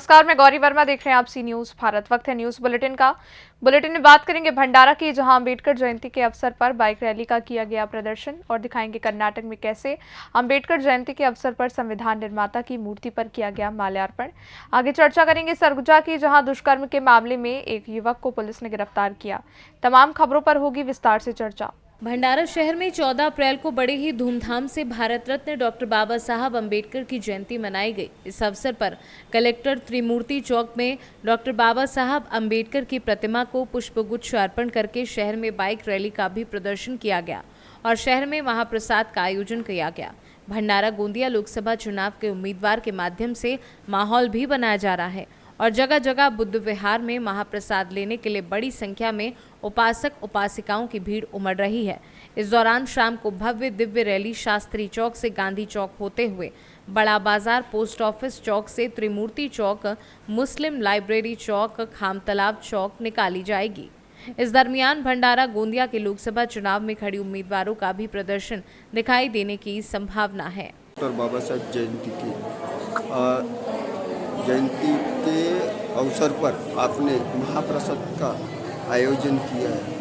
नमस्कार, मैं गौरी वर्मा, देख रहे हैं आप सी न्यूज भारत। वक्त है न्यूज बुलेटिन का। बुलेटिन में बात करेंगे भंडारा की, जहां अंबेडकर जयंती के अवसर पर बाइक रैली का किया गया प्रदर्शन, और दिखाएंगे कर्नाटक में कैसे अंबेडकर जयंती के अवसर पर संविधान निर्माता की मूर्ति पर किया गया माल्यार्पण। आगे चर्चा करेंगे सरगुजा की, जहां दुष्कर्म के मामले में एक युवक को पुलिस ने गिरफ्तार किया। तमाम खबरों पर होगी विस्तार से चर्चा। भंडारा शहर में 14 अप्रैल को बड़े ही धूमधाम से भारत रत्न डॉक्टर बाबा साहब अंबेडकर की जयंती मनाई गई। इस अवसर पर कलेक्टर त्रिमूर्ति चौक में डॉक्टर बाबा साहब अंबेडकर की प्रतिमा को पुष्पगुच्छ अर्पण करके शहर में बाइक रैली का भी प्रदर्शन किया गया और शहर में महाप्रसाद का आयोजन किया गया। भंडारा गोंदिया लोकसभा चुनाव के उम्मीदवार के माध्यम से माहौल भी बनाया जा रहा है और जगह जगह बुद्ध विहार में महाप्रसाद लेने के लिए बड़ी संख्या में उपासक उपासिकाओं की भीड़ उमड़ रही है। इस दौरान शाम को भव्य दिव्य रैली शास्त्री चौक से गांधी चौक होते हुए बड़ा बाजार, पोस्ट ऑफिस चौक से त्रिमूर्ति चौक, मुस्लिम लाइब्रेरी चौक, खामतालाब चौक निकाली जाएगी। इस दरमियान भंडारा गोंदिया के लोकसभा चुनाव में खड़ी उम्मीदवारों का भी प्रदर्शन दिखाई देने की संभावना है। डॉक्टर बाबा साहब जयंती के अवसर पर आपने महाप्रसाद का आयोजन किया है,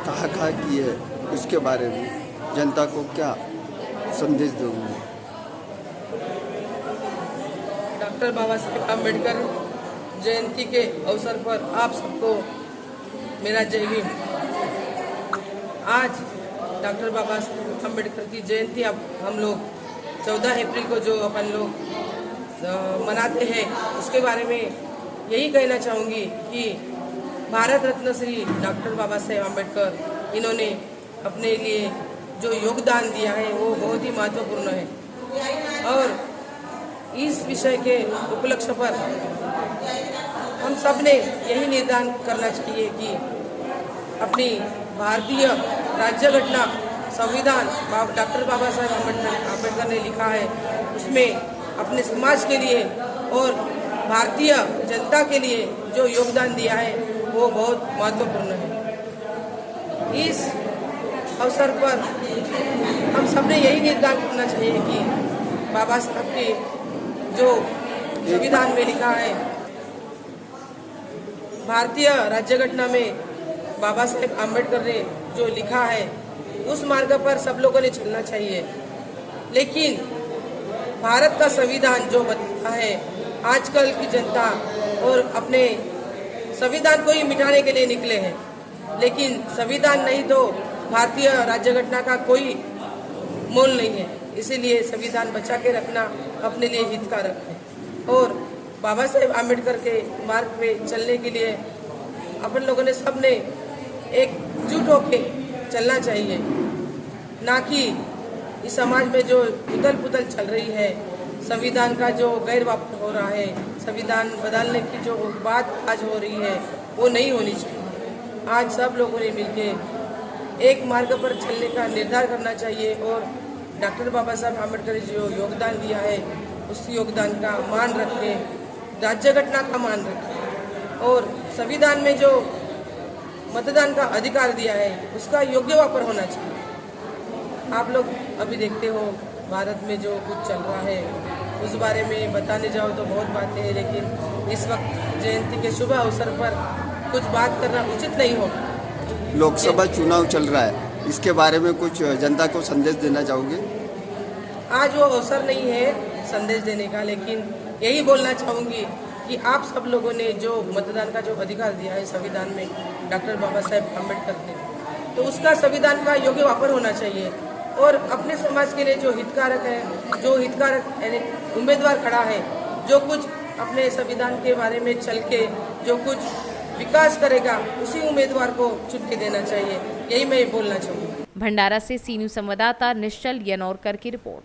कहाँ किया है, उसके बारे में जनता को क्या संदेश दोगे? डॉक्टर बाबा साहेब अम्बेडकर जयंती के अवसर पर आप सबको मेरा जय भीम। आज डॉक्टर बाबा साहेब अम्बेडकर की जयंती अब हम लोग 14 अप्रैल को जो अपन लोग मनाते हैं, उसके बारे में यही कहना चाहूँगी कि भारत रत्न श्री डॉक्टर बाबा साहेब अम्बेडकर, इन्होंने अपने लिए जो योगदान दिया है वो बहुत ही महत्वपूर्ण है। और इस विषय के उपलक्ष्य पर हम सब ने यही निर्धारण करना चाहिए कि अपनी भारतीय राज्य घटना संविधान डॉक्टर बाबा साहेब अम्बेडकर ने लिखा है, उसमें अपने समाज के लिए और भारतीय जनता के लिए जो योगदान दिया है वो बहुत महत्वपूर्ण है। इस अवसर पर हम सब ने यही निर्धारण करना चाहिए कि बाबा साहब के जो संविधान में लिखा है, भारतीय राज्य घटना में बाबा साहेब अम्बेडकर ने जो लिखा है, उस मार्ग पर सब लोगों ने चलना चाहिए। लेकिन भारत का संविधान जो बताता है, आजकल की जनता और अपने संविधान को ही मिटाने के लिए निकले हैं, लेकिन संविधान नहीं तो भारतीय राज्य घटना का कोई मोल नहीं है। इसीलिए संविधान बचा के रखना अपने लिए हितकारक है और बाबा साहेब अम्बेडकर के मार्ग पे चलने के लिए अपन लोगों ने सब ने एकजुट होकर चलना चाहिए, ना कि इस समाज में जो उथल पुथल चल रही है, संविधान का जो गैर वापर हो रहा है, संविधान बदलने की जो बात आज हो रही है वो नहीं होनी चाहिए। आज सब लोगों ने मिलकर एक मार्ग पर चलने का निर्धार करना चाहिए और डॉक्टर बाबा साहब अम्बेडकर ने जो योगदान दिया है उस योगदान का मान रखें, राज्य घटना का मान रखें और संविधान में जो मतदान का अधिकार दिया है उसका योग्य वापर होना चाहिए। आप लोग अभी देखते हो भारत में जो कुछ चल रहा है उस बारे में बताने जाओ तो बहुत बातें हैं, लेकिन इस वक्त जयंती के शुभ अवसर पर कुछ बात करना उचित नहीं होगा। लोकसभा चुनाव चल रहा है, इसके बारे में कुछ जनता को संदेश देना चाहोगे? आज वो अवसर नहीं है संदेश देने का, लेकिन यही बोलना चाहूँगी कि आप सब लोगों ने जो मतदान का जो अधिकार दिया है संविधान में डॉक्टर बाबा साहेब अम्बेडकर ने, तो उसका संविधान का योग्य वापर होना चाहिए और अपने समाज के लिए जो हितकारक है, जो हितकारक यानी उम्मीदवार खड़ा है, जो कुछ अपने संविधान के बारे में चल के जो कुछ विकास करेगा, उसी उम्मीदवार को चुन के देना चाहिए। यही मैं बोलना चाहूँगी। भंडारा से सी न्यूज संवाददाता निश्चल यनौरकर की रिपोर्ट।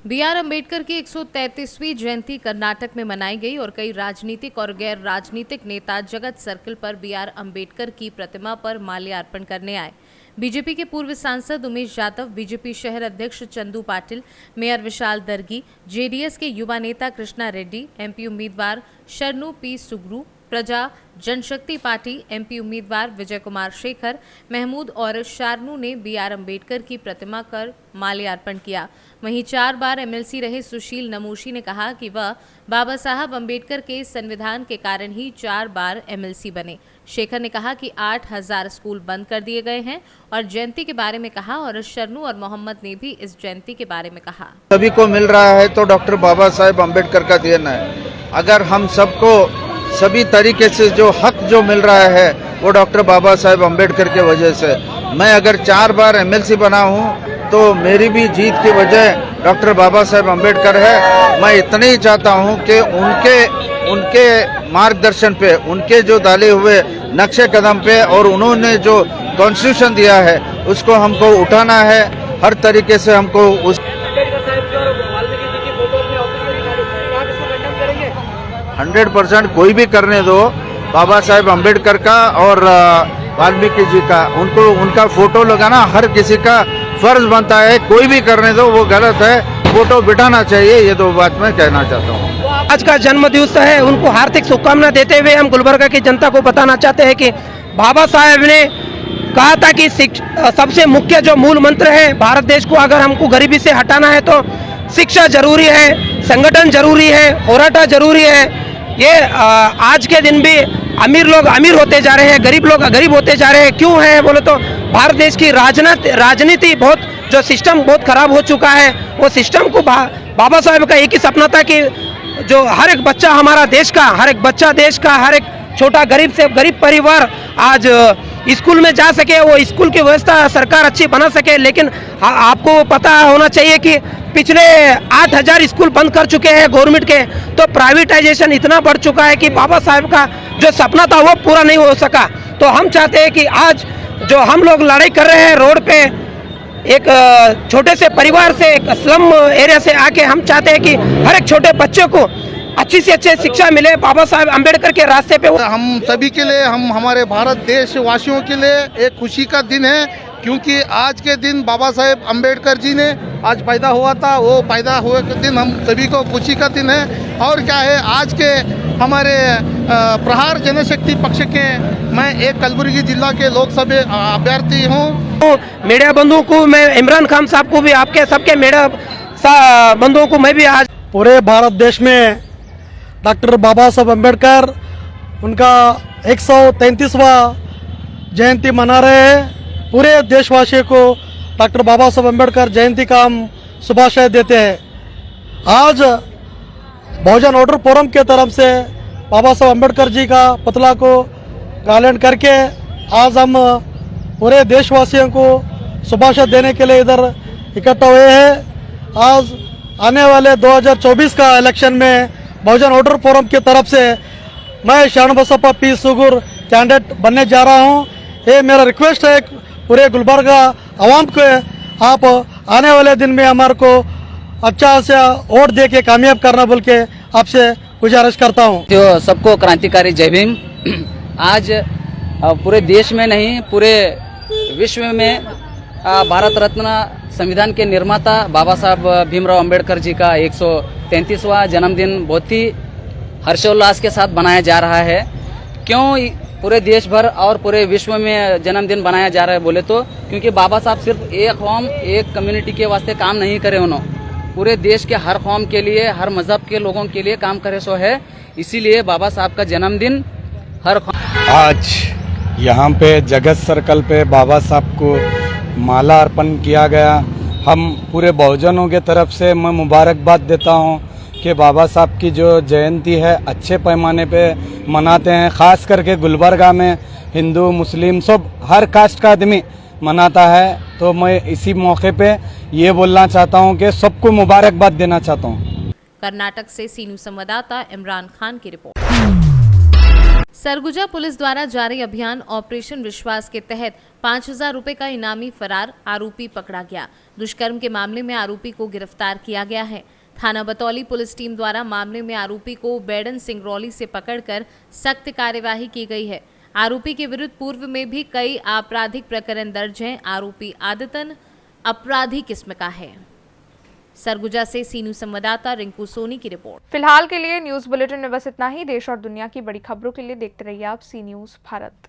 बी.आर. अम्बेडकर की 133वीं जयंती कर्नाटक में मनाई गई और कई राजनीतिक और गैर राजनीतिक नेता जगत सर्कल पर बी.आर. अम्बेडकर की प्रतिमा पर माल्यार्पण करने आए। बीजेपी के पूर्व सांसद उमेश यादव, बीजेपी शहर अध्यक्ष चंदू पाटिल, मेयर विशाल दर्गी, जेडीएस के युवा नेता कृष्णा रेड्डी, एमपी उम्मीदवार शरणु पी सुगरू, प्रजा जनशक्ति पार्टी एमपी उम्मीदवार विजय कुमार शेखर, महमूद और शारनू ने BR अम्बेडकर की प्रतिमा पर माल्यार्पण किया। वहीं 4 बार MLC रहे सुशील नमोशी ने कहा कि वह बाबा साहब अम्बेडकर के संविधान के कारण ही 4 बार MLC बने। शेखर ने कहा कि 8000 स्कूल बंद कर दिए गए हैं और जयंती के बारे में कहा, और शरणू और मोहम्मद ने भी इस जयंती के बारे में कहा। सभी को मिल रहा है तो डॉक्टर बाबा साहेब अम्बेडकर का देन है। अगर हम सबको सभी तरीके से जो हक जो मिल रहा है वो डॉक्टर बाबा साहेब अम्बेडकर के वजह से। मैं अगर 4 बार MLC बना हूँ तो मेरी भी जीत की वजह डॉक्टर बाबा साहेब अम्बेडकर है। मैं इतना ही चाहता हूँ कि उनके मार्गदर्शन पे, उनके जो डाले हुए नक्शे कदम पे और उन्होंने जो कॉन्स्टिट्यूशन दिया है उसको हमको उठाना है। हर तरीके से हमको उस 100% कोई भी करने दो बाबा साहेब अम्बेडकर का और वाल्मीकि जी का, उनको उनका फोटो लगाना हर किसी का फर्ज बनता है। कोई भी करने दो, वो गलत है, फोटो बिठाना चाहिए। ये 2 बात मैं कहना चाहता हूँ। आज का जन्म दिवस है, उनको हार्दिक शुभकामना देते हुए हम गुलबर्गा की जनता को बताना चाहते हैं कि बाबा साहेब ने कहा था कि सबसे मुख्य जो मूल मंत्र है भारत देश को अगर हमको गरीबी से हटाना है तो शिक्षा जरूरी है, संगठन जरूरी है, होराटा जरूरी है। ये आज के दिन भी अमीर लोग अमीर होते जा रहे हैं, गरीब लोग गरीब होते जा रहे हैं। क्यों है बोले तो भारत देश की राजनीति बहुत, जो सिस्टम बहुत खराब हो चुका है। वो सिस्टम को बाबा साहेब का एक ही सपना था कि जो हर एक बच्चा हमारा देश का, हर एक बच्चा देश का, हर एक छोटा गरीब से गरीब परिवार आज स्कूल में जा सके, वो स्कूल की व्यवस्था सरकार अच्छी बना सके। लेकिन आपको पता होना चाहिए कि पिछले 8000 स्कूल बंद कर चुके हैं गवर्नमेंट के, तो प्राइवेटाइजेशन इतना बढ़ चुका है कि बाबा साहेब का जो सपना था वो पूरा नहीं हो सका। तो हम चाहते हैं कि आज जो हम लोग लड़ाई कर रहे हैं रोड पे, एक छोटे से परिवार से, एक स्लम एरिया से आके, हम चाहते हैं कि हर एक छोटे बच्चे को अच्छी से अच्छी शिक्षा मिले बाबा साहेब अम्बेडकर के रास्ते पे। हम सभी के लिए, हम हमारे भारत देशवासियों के लिए एक खुशी का दिन है, क्योंकि आज के दिन बाबा साहेब अम्बेडकर जी ने आज पैदा हुआ था। वो पैदा हुए के दिन हम सभी को खुशी का दिन है। और क्या है, आज के हमारे प्रहार जनशक्ति पक्ष के मैं एक कलबुर्गी जिला के लोकसभा अभ्यर्थी हूँ। मीडिया बंधुओं को मैं, इमरान खान साहब को भी, आपके सबके मीडिया बंधुओं को मैं भी आज पूरे भारत देश में डॉक्टर बाबा साहब अम्बेडकर उनका 133वां जयंती मना रहे हैं। पूरे देशवासियों को डॉक्टर बाबा साहब अम्बेडकर जयंती का हम शुभाशय देते हैं। आज बहुजन ऑर्डर फोरम के तरफ से बाबा साहब अम्बेडकर जी का पुतला को गार्लैंड करके आज हम पूरे देशवासियों को शुभाशय देने के लिए इधर इकट्ठा हुए हैं। आज आने वाले 2024 का इलेक्शन में बहुजन ऑर्डर फोरम की तरफ से मैं शरणबसप्पा पी सुगुर कैंडिडेट बनने जा रहा हूं। ये मेरा रिक्वेस्ट है पूरे गुलबर्गा आवाम को, आप आने वाले दिन में हमारे को अच्छा से वोट दे के कामयाब करना बोल के आपसे गुजारिश करता हूं। जो सबको क्रांतिकारी जय भीम। आज पूरे देश में नहीं, पूरे विश्व में भारत रत्न संविधान के निर्माता बाबा साहब भीमराव अंबेडकर जी का 133वां जन्मदिन बहुत ही हर्षोल्लास के साथ मनाया जा रहा है। क्यों पूरे देश भर और पूरे विश्व में जन्मदिन बनाया जा रहा है बोले तो, क्योंकि बाबा साहब सिर्फ एक कौम, एक कम्युनिटी के वास्ते काम नहीं करे, उन्होंने पूरे देश के हर कौम के लिए, हर मजहब के लोगों के लिए काम करे सो है। इसीलिए बाबा साहब का जन्मदिन हर आज यहाँ पे जगत सर्कल पे बाबा साहब को माला अर्पण किया गया। हम पूरे बहुजनों के तरफ से मैं मुबारकबाद देता हूँ कि बाबा साहब की जो जयंती है अच्छे पैमाने पे मनाते हैं। ख़ास करके गुलबर्गा में हिंदू मुस्लिम सब हर कास्ट का आदमी मनाता है। तो मैं इसी मौके पे ये बोलना चाहता हूँ कि सबको मुबारकबाद देना चाहता हूँ। कर्नाटक से सीनू संवाददाता इमरान खान की रिपोर्ट। सरगुजा पुलिस द्वारा जारी अभियान ऑपरेशन विश्वास के तहत 5000 रुपए का इनामी फरार आरोपी पकड़ा गया। दुष्कर्म के मामले में आरोपी को गिरफ्तार किया गया है। थाना बतौली पुलिस टीम द्वारा मामले में आरोपी को बैडन सिंगरौली से पकड़कर सख्त कार्यवाही की गई है। आरोपी के विरुद्ध पूर्व में भी कई आपराधिक प्रकरण दर्ज हैं। आरोपी आदतन अपराधी किस्म का है। सरगुजा से सी न्यूज संवाददाता रिंकू सोनी की रिपोर्ट। फिलहाल के लिए न्यूज बुलेटिन में बस इतना ही। देश और दुनिया की बड़ी खबरों के लिए देखते रहिए आप सी न्यूज भारत।